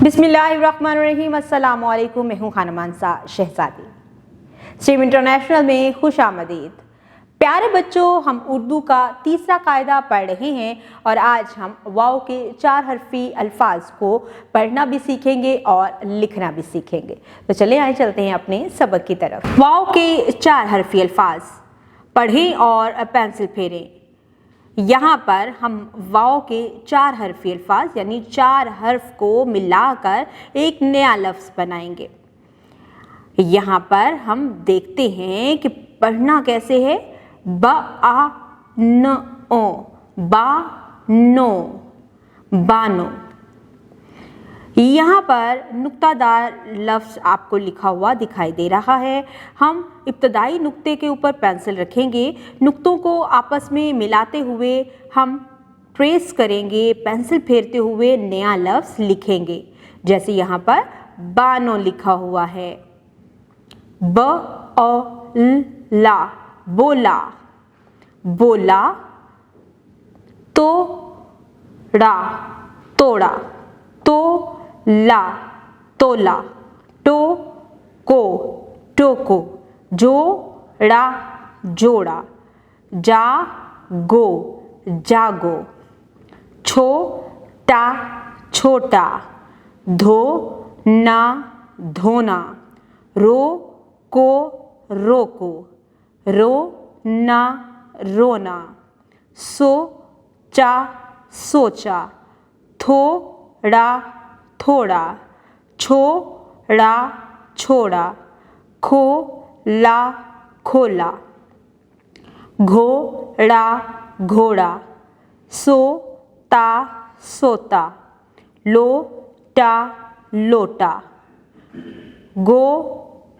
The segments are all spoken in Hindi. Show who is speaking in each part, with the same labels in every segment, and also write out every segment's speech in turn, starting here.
Speaker 1: बिस्मिल्लाहिर्रहमानिर्रहीम। अस्सलामुअलैकुम। मैं हूँ खानमानसा शहजादी। स्ट्रीम इंटरनेशनल में खुश आमदीद। प्यारे बच्चों, हम उर्दू का तीसरा कायदा पढ़ रहे हैं और आज हम वाव के 4 हरफी अल्फाज को पढ़ना भी सीखेंगे और लिखना भी सीखेंगे। तो चले आए चलते हैं अपने सबक की तरफ। वाव के 4 हरफी अल्फाज पढ़ें और पेंसिल फेरें। यहाँ पर हम वाव के 4 हरफी अल्फाज यानी 4 हर्फ को मिलाकर एक नया लफ्ज़ बनाएंगे। यहाँ पर हम देखते हैं कि पढ़ना कैसे है। ब आ न ओ, बा नो, बानो। यहाँ पर नुक्तादार लफ्ज़ आपको लिखा हुआ दिखाई दे रहा है। हम इब्तदाई नुक्ते के ऊपर पेंसिल रखेंगे, नुक्तों को आपस में मिलाते हुए हम ट्रेस करेंगे, पेंसिल फेरते हुए नया लफ्ज़ लिखेंगे। जैसे यहाँ पर बानो लिखा हुआ है, ब अ ला, बोला, बोला, तोड़ा, तोड़ा, तो ला, तोला, टो को, टोको, जोड़ा, जोड़ा, जा गो, जागो, छोटा, छोटा, धो ना, धोना, रो को, रोको, रो ना, रोना, सोचा, सोचा, थोड़ा, थोड़ा, छोड़ा, छोड़ा, खोला, खोला, घोड़ा, घोड़ा, सोता, सोता, लोटा, लोटा, गो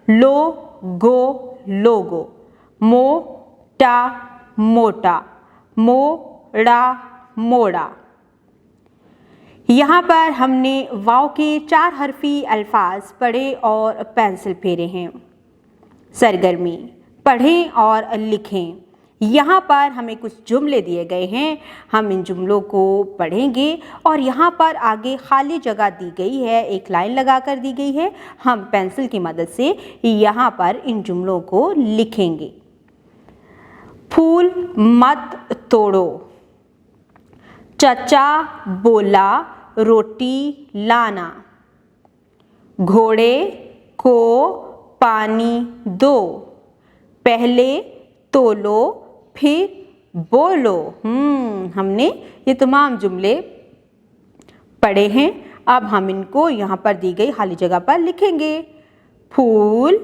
Speaker 1: लो, गो, लोगो, मोटा, मोटा, मोड़ा, मोड़ा। यहाँ पर हमने वाव के 4 हरफी अल्फाज पढ़े और पेंसिल फेरे हैं। सरगर्मी पढ़ें और लिखें। यहाँ पर हमें कुछ जुमले दिए गए हैं, हम इन जुमलों को पढ़ेंगे और यहाँ पर आगे खाली जगह दी गई है, एक लाइन लगा कर दी गई है। हम पेंसिल की मदद से यहाँ पर इन जुमलों को लिखेंगे। फूल मत तोड़ो, चचा बोला रोटी लाना, घोड़े को पानी दो, पहले तोलो फिर बोलो। हमने ये तमाम जुमले पढ़े हैं। अब हम इनको यहाँ पर दी गई खाली जगह पर लिखेंगे। फूल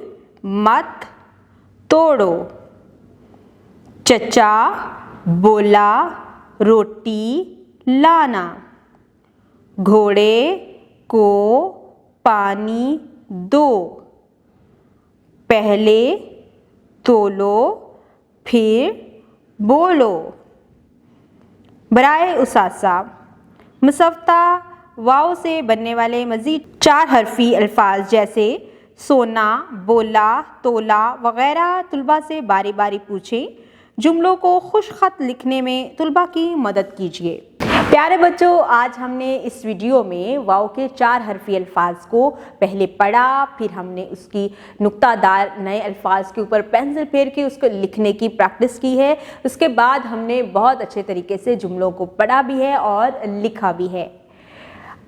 Speaker 1: मत तोड़ो, चचा बोला रोटी लाना, घोड़े को पानी दो, पहले तोलो फिर बोलो। बराए उसासा मुसफ्ता वाव से बनने वाले मज़ीद 4 हरफी अल्फाज जैसे सोना, बोला, तोला वग़ैरह तुलबा से बारी बारी पूछें। जुमलों को खुश ख़त लिखने में तुलबा की मदद कीजिए। प्यारे बच्चों, आज हमने इस वीडियो में वाव के 4 हरफी अल्फाज को पहले पढ़ा, फिर हमने उसकी नुक्तादार नए अल्फाज के ऊपर पेंसिल फेर के उसको लिखने की प्रैक्टिस की है। उसके बाद हमने बहुत अच्छे तरीके से जुमलों को पढ़ा भी है और लिखा भी है।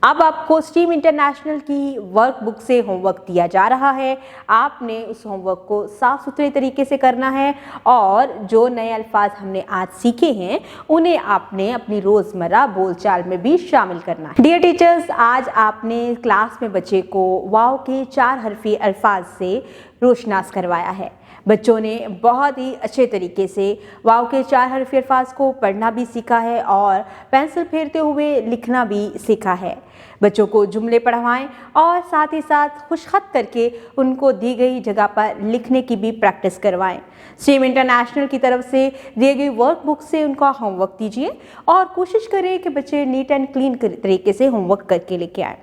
Speaker 1: अब आपको स्ट्रीम इंटरनेशनल की वर्कबुक से होमवर्क दिया जा रहा है। आपने उस होमवर्क को साफ़ सुथरे तरीके से करना है और जो नए अल्फाज हमने आज सीखे हैं उन्हें आपने अपनी रोज़मर्रा बोलचाल में भी शामिल करना है। डियर टीचर्स, आज आपने क्लास में बच्चे को वाव के 4 हरफी अल्फाज से रोशनास करवाया है। बच्चों ने बहुत ही अच्छे तरीके से वाव के 4 हरफी अल्फाज को पढ़ना भी सीखा है और पेंसिल फेरते हुए लिखना भी सीखा है। बच्चों को जुमले पढ़वाएं और साथ ही साथ खुशखत करके उनको दी गई जगह पर लिखने की भी प्रैक्टिस करवाएं। स्ट्रीम इंटरनेशनल की तरफ से दिए गई वर्कबुक से उनका होमवर्क दीजिए और कोशिश करें कि बच्चे नीट एंड क्लीन तरीके से होमवर्क करके लेके आएँ।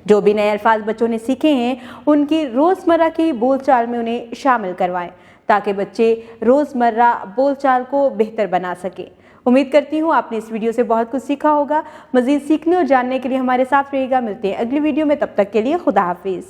Speaker 1: जो भी नए अल्फाज बच्चों ने सीखे हैं उनकी रोज़मर्रा की बोलचाल में उन्हें शामिल करवाएं ताकि बच्चे रोज़मर्रा बोलचाल को बेहतर बना सकें। उम्मीद करती हूँ आपने इस वीडियो से बहुत कुछ सीखा होगा। मज़ीद सीखने और जानने के लिए हमारे साथ रहिएगा। मिलते हैं अगली वीडियो में, तब तक के लिए खुदा हाफिज़।